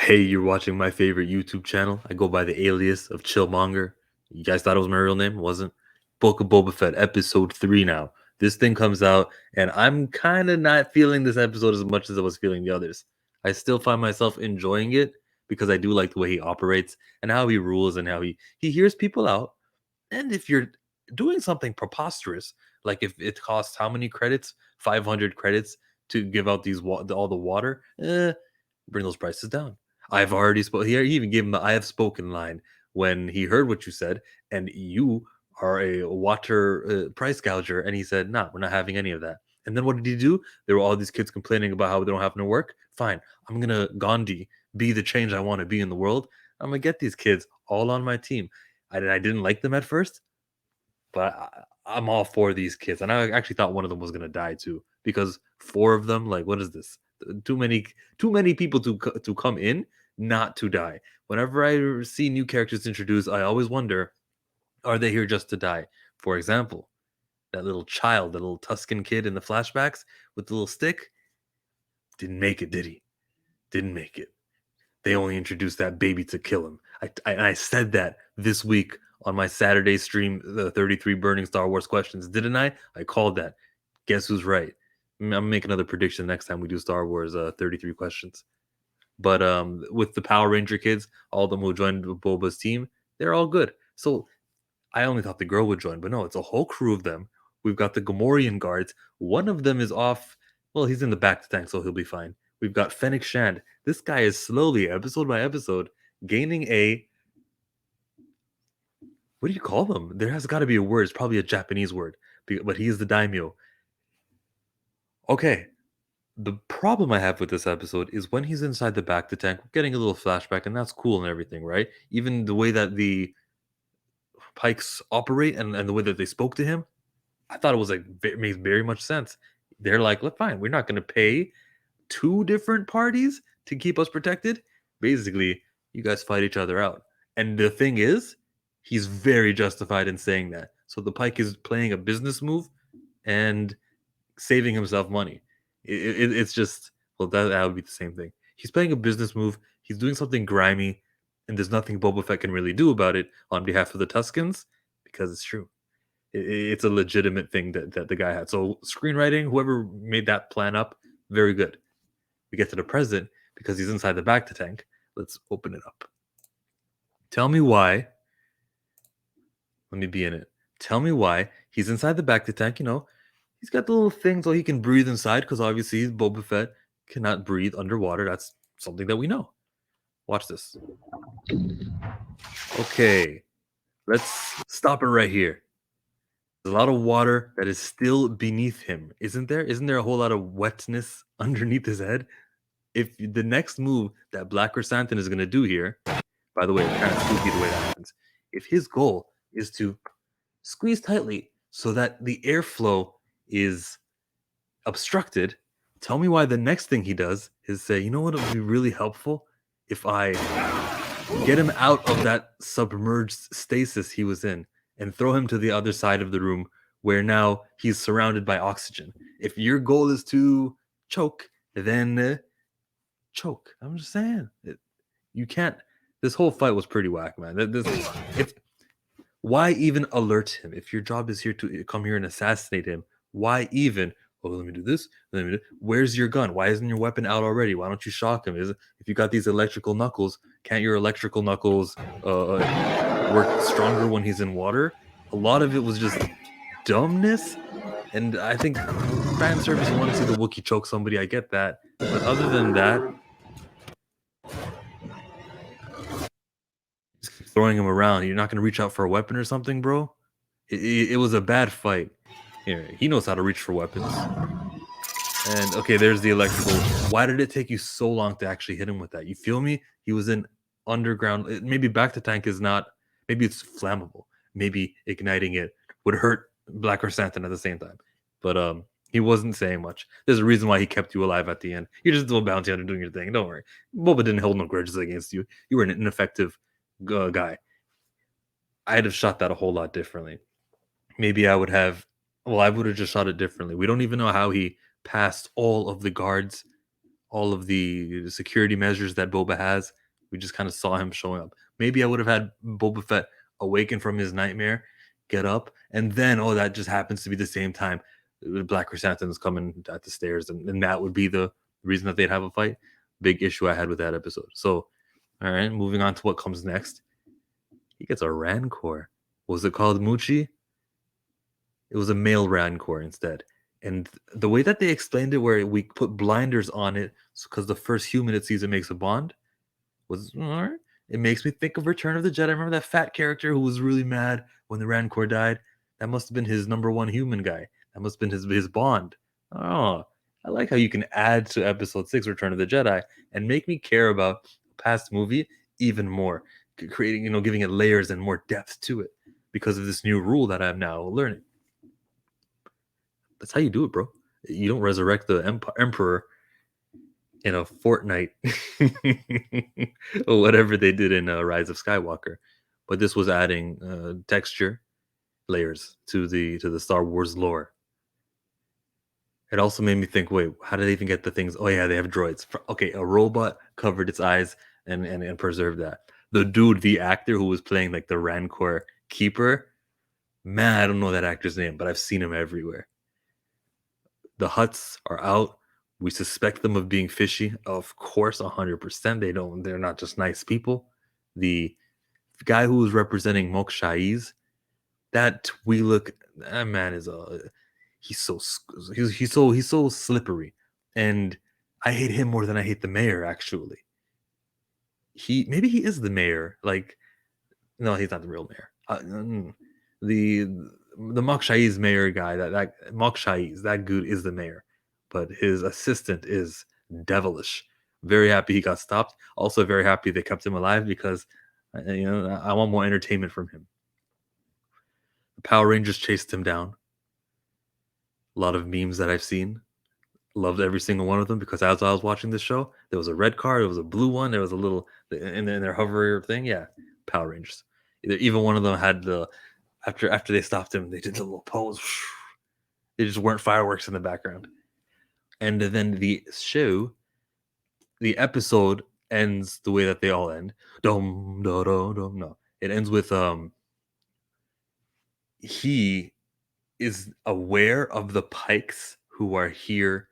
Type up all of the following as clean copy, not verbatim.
Hey, you're watching my favorite YouTube channel. I go by the alias of Chillmonger. You guys thought it was my real name? It wasn't. Book of Boba Fett, episode 3 now. This thing comes out, and I'm kind of not feeling this episode as much as I was feeling the others. I still find myself enjoying it because I do like the way he operates and how he rules and how he hears people out. And if you're doing something preposterous, like if it costs how many credits? 500 credits to give out all the water? Bring those prices down. I've already spoke. He even gave him the "I have spoken" line when he heard what you said, and you are a water price gouger, and he said, "Nah, we're not having any of that." And then what did he do? There were all these kids complaining about how they don't have no work. Fine, I'm gonna Gandhi be the change I want to be in the world. I'm gonna get these kids all on my team. I didn't like them at first, but I'm all for these kids. And I actually thought one of them was gonna die too, because four of them, like, what is this? Too many people to come in, not to die. Whenever I see new characters introduced, I always wonder, are they here just to die? For example, that little child, the little Tuscan kid in the flashbacks with the little stick, didn't make it, did he? Didn't make it. They only introduced that baby to kill him. I said that this week on my Saturday stream, the 33 burning Star Wars questions, didn't I? I called that. Guess who's right? I'm gonna make another prediction next time we do Star Wars 33 questions. But with the Power Ranger kids, all of them who joined Boba's team, they're all good. So I only thought the girl would join, but no, it's a whole crew of them. We've got the Gamorrean guards. One of them is off. Well, he's in the back tank, so he'll be fine. We've got Fennec Shand. This guy is slowly, episode by episode, gaining a. What do you call them? There has got to be a word. It's probably a Japanese word, but he is the daimyo. Okay, the problem I have with this episode is when he's inside the back to tank, we're getting a little flashback, and that's cool and everything, right? Even the way that the Pikes operate and the way that they spoke to him, I thought it was like made very much sense. They're like, look, fine, we're not going to pay two different parties to keep us protected. Basically, you guys fight each other out. And the thing is, he's very justified in saying that. So the Pike is playing a business move and saving himself money. It's just, well, that would be the same thing. He's playing a business move. He's doing something grimy, and there's nothing Boba Fett can really do about it on behalf of the Tuscans because it's true. It's a legitimate thing that the guy had. So screenwriting, whoever made that plan up, very good. We get to the present because he's inside the back to tank. Let's open it up. Tell me why. Let me be in it. Tell me why he's inside the back to tank. He's got the little thing so he can breathe inside because obviously Boba Fett cannot breathe underwater. That's something that we know. Watch this. Okay, let's stop it right here. There's a lot of water that is still beneath him, isn't there? Isn't there a whole lot of wetness underneath his head? If the next move that Black Chrysanthemum is going to do here, by the way, it's kind of spooky the way that happens. If his goal is to squeeze tightly so that the airflow is obstructed, tell me why the next thing he does is say, you know what, it would be really helpful if I get him out of that submerged stasis he was in and throw him to the other side of the room where now he's surrounded by oxygen. If your goal is to choke, then choke. I'm just saying. You can't. This whole fight was pretty whack, man. Why even alert him? If your job is here to come here and assassinate him, why even? Oh, let me do this. Where's your gun? Why isn't your weapon out already? Why don't you shock him? If you got these electrical knuckles, can't your electrical knuckles work stronger when he's in water? A lot of it was just dumbness, and I think fan service. You want to see the Wookiee choke somebody, I get that, but other than that, just keep throwing him around. You're not going to reach out for a weapon or something, bro. It was a bad fight. Here, he knows how to reach for weapons. And okay, there's the electrical. Why did it take you so long to actually hit him with that? You feel me? He was in underground. Maybe back to tank is not. Maybe it's flammable. Maybe igniting it would hurt Black Chrysanthemum at the same time. But he wasn't saying much. There's a reason why he kept you alive at the end. You're just still bounty hunter doing your thing. Don't worry. Boba didn't hold no grudges against you. You were an ineffective guy. I'd have shot that a whole lot differently. Maybe I would have. Well, I would have just shot it differently. We don't even know how he passed all of the guards, all of the security measures that Boba has. We just kind of saw him showing up. Maybe I would have had Boba Fett awaken from his nightmare, get up, and then that just happens to be the same time Black Chrysanthemum is coming at the stairs, and that would be the reason that they'd have a fight. Big issue I had with that episode. So, all right, moving on to what comes next. He gets a Rancor. Was it called Muchi? It was a male Rancor instead. And the way that they explained it, where we put blinders on it, because the first human it sees it makes a bond, was all right. It makes me think of Return of the Jedi. Remember that fat character who was really mad when the Rancor died? That must have been his number one human guy. That must have been his bond. Oh, I like how you can add to Episode 6, Return of the Jedi, and make me care about the past movie even more, creating, giving it layers and more depth to it because of this new rule that I'm now learning. That's how you do it, bro. You don't resurrect the emperor in a fortnight or whatever they did in Rise of Skywalker, but this was adding texture layers to the Star Wars lore. It also made me think, wait, how did they even get the things? Oh yeah, they have droids. Okay, a robot covered its eyes and preserved that. The dude, the actor who was playing like the Rancor keeper, man, I don't know that actor's name, but I've seen him everywhere. The Hutts are out. We suspect them of being fishy. Of course, 100%. They're not just nice people. The guy who was representing Mok Shaiz, that man is he's so slippery. And I hate him more than I hate the mayor, actually. Maybe he is the mayor. Like, no, he's not the real mayor. The Mok Shaiz mayor guy, that Mok Shaiz, that dude is the mayor, but his assistant is devilish. Very happy he got stopped. Also very happy they kept him alive because I want more entertainment from him. The Power Rangers chased him down. A lot of memes that I've seen. Loved every single one of them because as I was watching this show, there was a red car, there was a blue one, there was a little in their hover thing. Yeah, Power Rangers. Even one of them had the after they stopped him, they did the little pose. They just weren't fireworks in the background. And then the episode ends the way that they all end. Dum da da dum. No, it ends with he is aware of the Pikes who are here,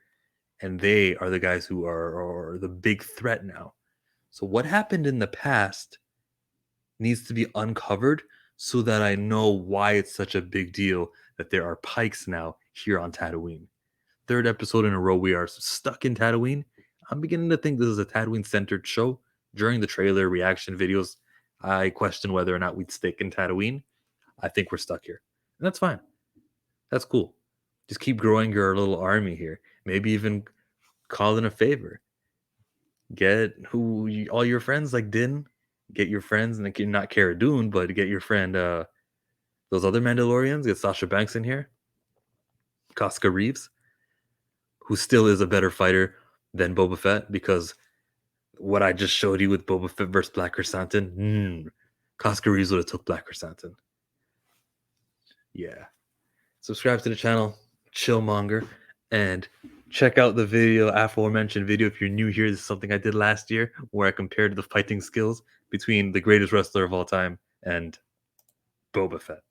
and they are the guys who are the big threat now. So what happened in the past needs to be uncovered so that I know why it's such a big deal that there are Pikes now here on Tatooine. Third episode in a row, we are stuck in Tatooine. I'm beginning to think this is a Tatooine-centered show. During the trailer reaction videos, I question whether or not we'd stick in Tatooine. I think we're stuck here. And that's fine. That's cool. Just keep growing your little army here. Maybe even call in a favor. Get all your friends like Din. Get your friends, and not Cara Dune, but get your friend those other Mandalorians. Get Sasha Banks in here. Casca Reeves, who still is a better fighter than Boba Fett, because what I just showed you with Boba Fett versus Black Chrysanthemum, Casca Reeves would have took Black Chrysanthemum. Yeah. Subscribe to the channel, Chillmonger, and check out the video, aforementioned video. If you're new here, this is something I did last year where I compared the fighting skills between the greatest wrestler of all time and Boba Fett.